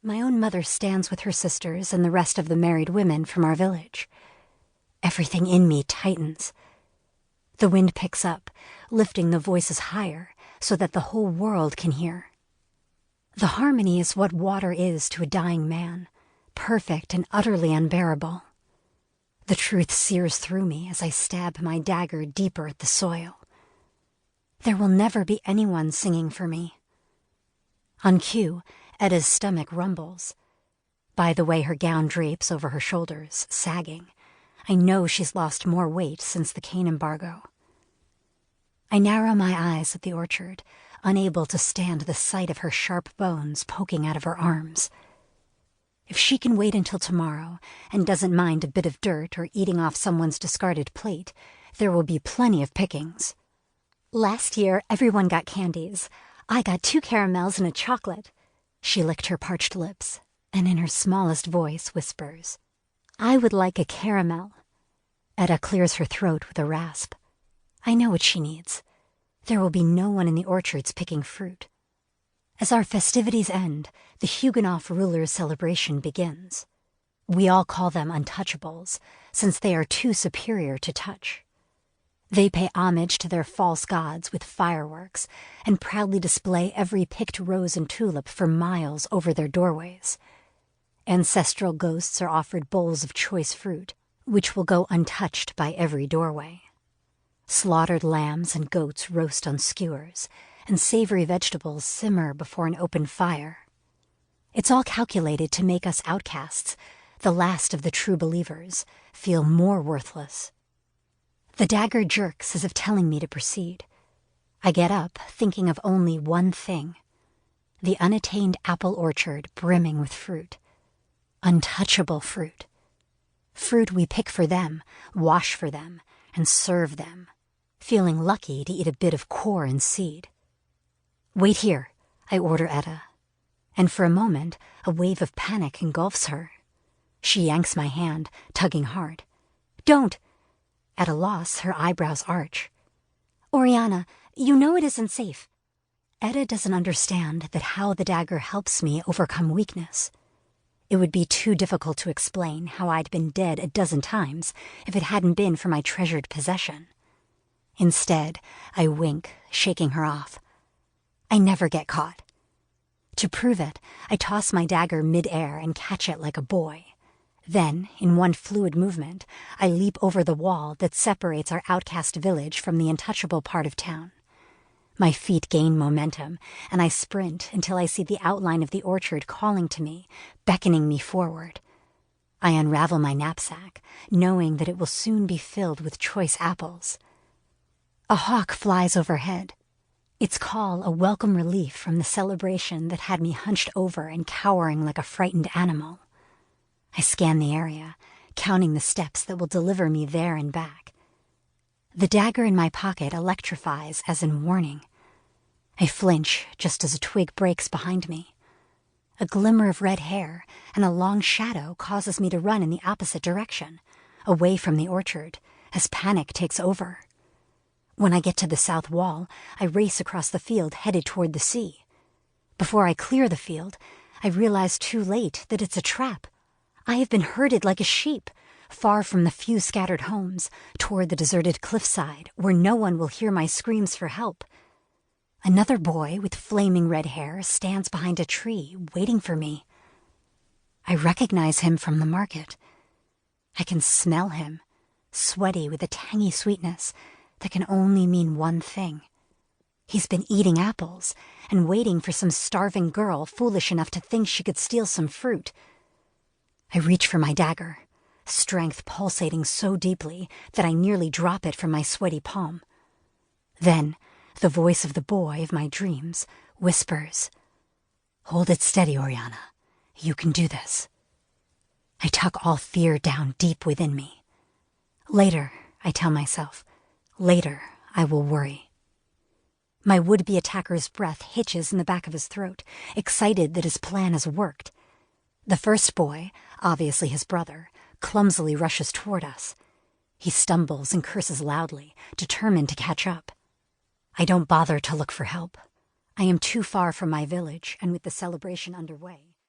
My own mother stands with her sisters and the rest of the married women from our village. Everything in me tightens. The wind picks up, lifting the voices higher so that the whole world can hear. The harmony is what water is to a dying man, perfect and utterly unbearable. The truth sears through me as I stab my dagger deeper at the soil. There will never be anyone singing for me. On cue, Edda's stomach rumbles. By the way her gown drapes over her shoulders, sagging, I know she's lost more weight since the cane embargo. I narrow my eyes at the orchard, unable to stand the sight of her sharp bones poking out of her arms. If she can wait until tomorrow and doesn't mind a bit of dirt or eating off someone's discarded plate, there will be plenty of pickings. Last year, everyone got candies. I got 2 caramels and a chocolate. She licked her parched lips, and in her smallest voice whispers, I would like a caramel. Edda clears her throat with a rasp. I know what she needs. There will be no one in the orchards picking fruit. As our festivities end, the Huguenot ruler's celebration begins. We all call them untouchables, since they are too superior to touch. They pay homage to their false gods with fireworks and proudly display every picked rose and tulip for miles over their doorways. Ancestral ghosts are offered bowls of choice fruit, which will go untouched by every doorway. Slaughtered lambs and goats roast on skewers, and savory vegetables simmer before an open fire. It's all calculated to make us outcasts, the last of the true believers, feel more worthless. The dagger jerks as if telling me to proceed. I get up, thinking of only one thing: the unattained apple orchard brimming with fruit. Untouchable fruit. Fruit we pick for them, wash for them, and serve them, feeling lucky to eat a bit of core and seed. Wait here, I order Edda, and for a moment a wave of panic engulfs her. She yanks my hand, tugging hard. Don't! At a loss, her eyebrows arch. Oriana, you know it isn't safe. Edda doesn't understand that how the dagger helps me overcome weakness. It would be too difficult to explain how I'd been dead a dozen times if it hadn't been for my treasured possession. Instead, I wink, shaking her off. I never get caught. To prove it, I toss my dagger mid-air and catch it like a boy. Then, in one fluid movement, I leap over the wall that separates our outcast village from the untouchable part of town. My feet gain momentum, and I sprint until I see the outline of the orchard calling to me, beckoning me forward. I unravel my knapsack, knowing that it will soon be filled with choice apples. A hawk flies overhead, its call a welcome relief from the celebration that had me hunched over and cowering like a frightened animal. I scan the area, counting the steps that will deliver me there and back. The dagger in my pocket electrifies as in warning. I flinch just as a twig breaks behind me. A glimmer of red hair and a long shadow causes me to run in the opposite direction, away from the orchard, as panic takes over. When I get to the south wall, I race across the field headed toward the sea. Before I clear the field, I realize too late that it's a trap. I have been herded like a sheep, far from the few scattered homes, toward the deserted cliffside, where no one will hear my screams for help. Another boy with flaming red hair stands behind a tree, waiting for me. I recognize him from the market. I can smell him, sweaty with a tangy sweetness that can only mean one thing. He's been eating apples and waiting for some starving girl foolish enough to think she could steal some fruit. I reach for my dagger, strength pulsating so deeply that I nearly drop it from my sweaty palm. Then, the voice of the boy of my dreams whispers, "Hold it steady, Oriana. You can do this." I tuck all fear down deep within me. Later, I tell myself, later I will worry. My would-be attacker's breath hitches in the back of his throat, excited that his plan has worked. The first boy, obviously his brother, clumsily rushes toward us. He stumbles and curses loudly, determined to catch up. I don't bother to look for help. I am too far from my village, and with the celebration underway.